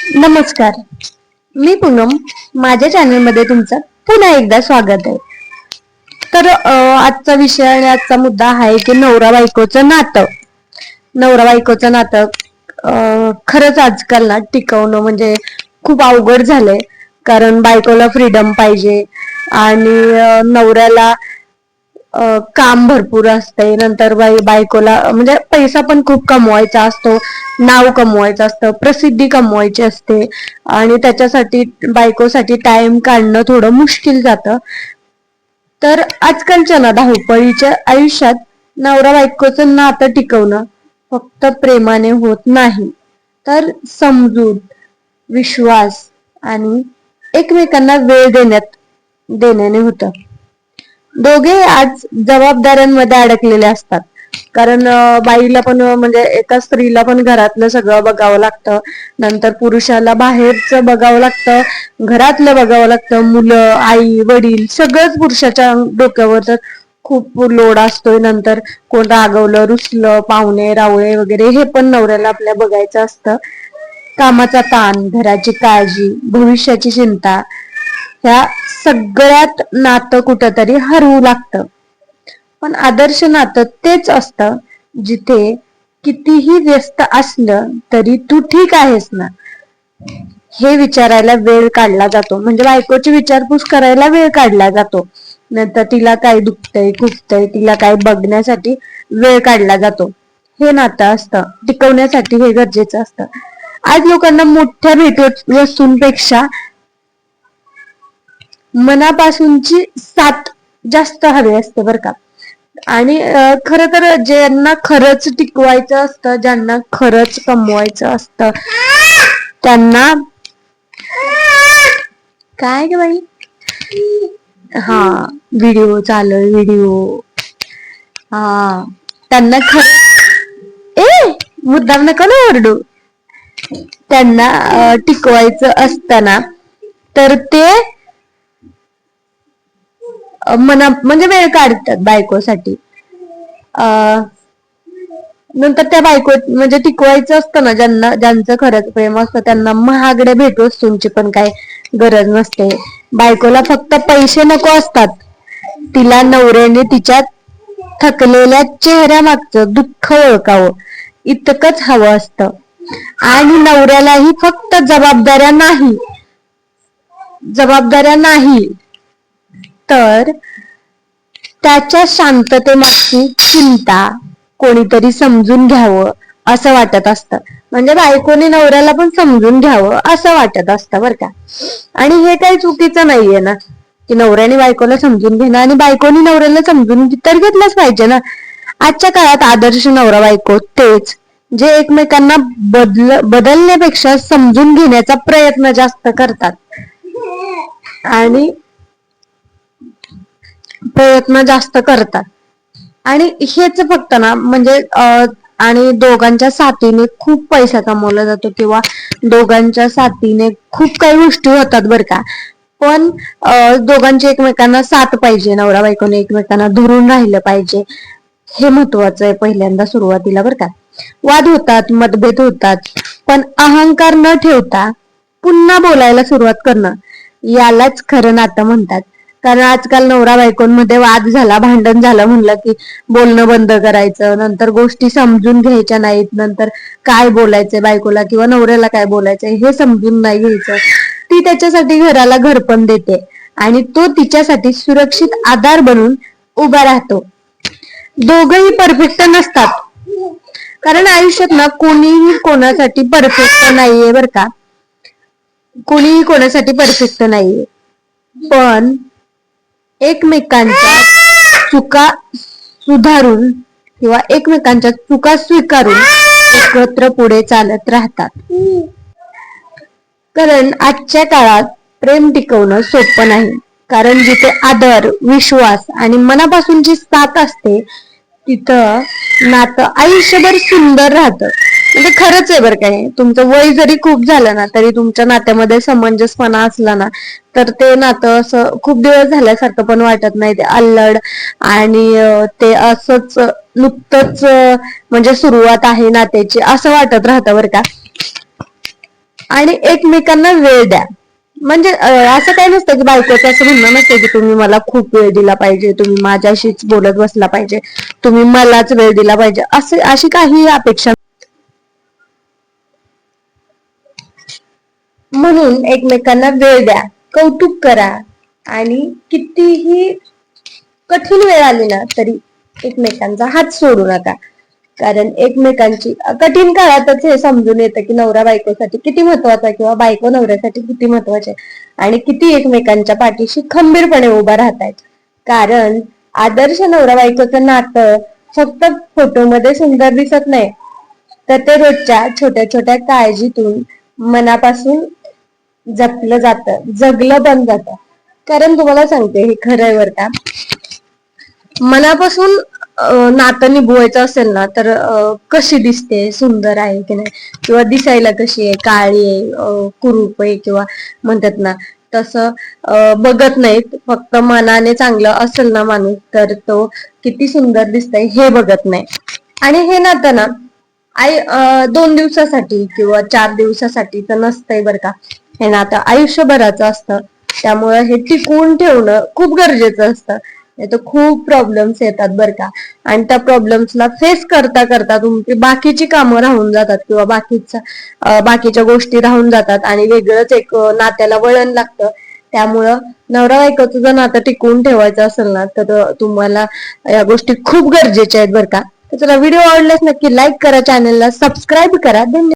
नमस्कार, मी पूनम. माझ्या चॅनलमध्ये तुमचं पुन्हा एकदा स्वागत आहे. तर आजचा विषय आणि आजचा मुद्दा आहे की नवरा बायकोचं नातं. नवरा बायकोचं नातं खरंच आजकाल ना टिकवणं म्हणजे खूप अवघड झालंय. कारण बायकोला फ्रीडम पाहिजे आणि नवऱ्याला काम भरपूर असते. नंतर बायकोला म्हणजे पैसा पण खूप कमवायचा असतो, नाव कमवायचं असतं, प्रसिद्धी कमवायची असते आणि त्याच्यासाठी बायकोसाठी टाइम काढणं थोडं मुश्किल जातं. तर आजकालच्या ना धावपळीच्या आयुष्यात नवरा बायकोचं नातं टिकवणं फक्त प्रेमाने होत नाही, तर समजूत, विश्वास आणि एकमेकांना वेळ देण्याने होतं. दोघे आज जबाबदाऱ्यांमध्ये अडकलेले असतात. कारण बाईला पण म्हणजे एका स्त्रीला पण घरातलं सगळं बघावं लागतं, नंतर पुरुषाला बाहेरचं बघावं लागतं, घरातलं बघावं लागतं, मुलं, आई, वडील सगळंच पुरुषाच्या डोक्यावर तर खूप लोड असतोय. नंतर कोण रागवलं, रुसलं, पाहुणे रावळे वगैरे हे पण नवऱ्याला आपल्या बघायचं असतं. कामाचा ताण, घराची काळजी, भविष्याची चिंता, ह्या सगळ्यात नातं कुठंतरी हरवू लागतं. पण आदर्श नातं तेच असतं जिथे कितीही व्यस्त असलं तरी तू ठीक आहेस ना, हे विचारायला वेळ काढला जातो. म्हणजे बायकोची विचारपूस करायला वेळ काढला जातो. नंतर तिला काय दुखतंय, खुपतंय, तिला काय बघण्यासाठी वेळ काढला जातो. हे नातं असतं टिकवण्यासाठी, हे गरजेचं असतं. आज लोकांना मोठ्या भेटवस्तूंपेक्षा मनापासूनची साथ जास्त हवी असते बरं का. आणि खर तर ज्यांना खरंच टिकवायचं असतं, ज्यांना खरंच कमवायचं असतं, त्यांना काय ग बाई, हा व्हिडिओ चालू आहे, व्हिडिओ. हा, त्यांना मुद्दाम नका ना ओरडू. त्यांना टिकवायचं असताना तर ते म्हणजे वेळ काढतात बायकोसाठी. नंतर त्या बायको म्हणजे टिकवायचं असतं ना, ज्यांचं खरंच प्रेम असतं त्यांना महागड्या भेटवस्तूंची पण काय गरज नसते. बायकोला फक्त पैसे नको असतात, तिला नवऱ्याने तिच्या थकलेल्या चेहऱ्यामागचं दुःख ओळखावं इतकंच हवं असतं. आणि नवऱ्यालाही फक्त जबाबदाऱ्या नाही तर त्याच्या शांततेमागची चिंता कोणीतरी समजून घ्यावं असं वाटत असतं. म्हणजे बायकोने नवऱ्याला पण समजून घ्यावं असं वाटत असतं बरं का. आणि हे काही चुकीचं नाहीये ना, की नवऱ्याने बायकोला समजून घेणं आणि बायकोनी नवऱ्याला समजून तर घेतलंच पाहिजे ना. आजच्या काळात आदर्श नवरा बायको तेच जे एकमेकांना बदलण्यापेक्षा समजून घेण्याचा प्रयत्न जास्त करतात. आणि प्रयत्न जास्त करतात. आणि हेच फक्त ना म्हणजे आणि दोघांच्या साथीने खूप पैसा कमवला जातो किंवा दोघांच्या साथीने खूप काही गोष्टी होतात बरं का. पण दोघांची एकमेकांना साथ पाहिजे, नवरा बायकोने एकमेकांना धरून राहिलं पाहिजे, हे महत्वाचं आहे पहिल्यांदा सुरुवातीला बरं का. वाद होतात, मतभेद होतात, पण अहंकार न ठेवता पुन्हा बोलायला सुरुवात करणं यालाच खरं नातं म्हणतात. कारण आजकाल नवरा बायकोंमध्ये वाद झाला, भांडण झालं म्हणलं की बोलणं बंद करायचं, नंतर गोष्टी समजून घ्यायच्या नाहीत, नंतर काय बोलायचंय बायकोला किंवा नवऱ्याला काय बोलायचंय हे समजून नाही घ्यायचं. ती त्याच्यासाठी घराला घरपण देते आणि तो तिच्यासाठी सुरक्षित आधार बनून उभा राहतो. दोघही परफेक्ट नसतात, कारण आयुष्यात ना कोणीही कोणासाठी परफेक्ट नाहीये बरं का. कोणीही कोणासाठी परफेक्ट नाहीये, पण एकमेकांच्या चुका सुधारून किंवा एकमेकांच्या चुका स्वीकारून एकत्र पुढे चालत राहतात. कारण आजच्या काळात प्रेम टिकवणं सोपं नाही. कारण जिथे आदर, विश्वास आणि मनापासूनची साथ असते तिथं नातं आयुष्यभर सुंदर राहतं. म्हणजे खरंच आहे बरं काय, तुमचं वय जरी खूप झालं ना तरी तुमच्या नात्यामध्ये समंजसपणा असला ना तर ते नातं असं खूप दिवस झाल्यासारखं पण वाटत नाही. ते अल्लड आणि ते असंच नुकतंच म्हणजे सुरुवात आहे नात्याची असं वाटत राहतं बरं का. आणि एकमेकांना वेळ द्या. म्हणजे असं काही नसतं की बायकोचं असं म्हणणं नसतं की तुम्ही मला खूप वेळ दिला पाहिजे, तुम्ही माझ्याशीच बोलत बसला पाहिजे, तुम्ही मलाच वेळ दिला पाहिजे, अशी काही अपेक्षा. म्हणून एकमेकांना वेळ द्या, कौतुक करा आणि कितीही कठीण वेळ आली ना तरी एकमेकांचा हात सोडू नका. कारण एकमेकांची कठीण काळातच हे समजून येतं की नवरा बायकोसाठी किती महत्वाचा किंवा बायको नवऱ्यासाठी किती महत्वाचे आणि किती एकमेकांच्या पाठीशी खंबीरपणे उभा राहतायत. कारण आदर्श नवरा बायकोचं नातं फक्त फोटोमध्ये सुंदर दिसत नाही, तर ते रोजच्या छोट्या छोट्या काळजीतून मनापासून जपलं जातं, जगलं पण जातं. कारण तुम्हाला सांगते हे खरं आहे बरं का, मनापासून नातं निभवायचं असेल ना तर कशी दिसते, सुंदर आहे की नाही, किंवा दिसायला कशी आहे, काळी आहे, कुरूप आहे, किंवा म्हणतात ना तसं बघत नाहीत. फक्त मनाने चांगलं असेल ना माणूस तर तो किती सुंदर दिसतंय हे बघत नाही. आणि हे नातं ना 2 दिवसासाठी किंवा 4 दिवसासाठी तर नसतंय बरं का, हे नातं आयुष्यभराचं असतं. त्यामुळे हे टिकवून ठेवणं खूप गरजेचं असतं. नाही तर खूप प्रॉब्लेम्स येतात बरं का, आणि त्या प्रॉब्लेम्सला फेस करता करता तुमची बाकीची कामं राहून जातात किंवा बाकीच्या गोष्टी राहून जातात आणि वेगळंच एक नात्याला वळण लागतं. त्यामुळं नवरा बायकोचं जर नातं टिकवून ठेवायचं असेल ना तर तुम्हाला या गोष्टी खूप गरजेच्या आहेत बरं का. तर चला, व्हिडिओ आवडल्यास नक्की लाईक करा, चॅनलला सबस्क्राईब करा. धन्यवाद.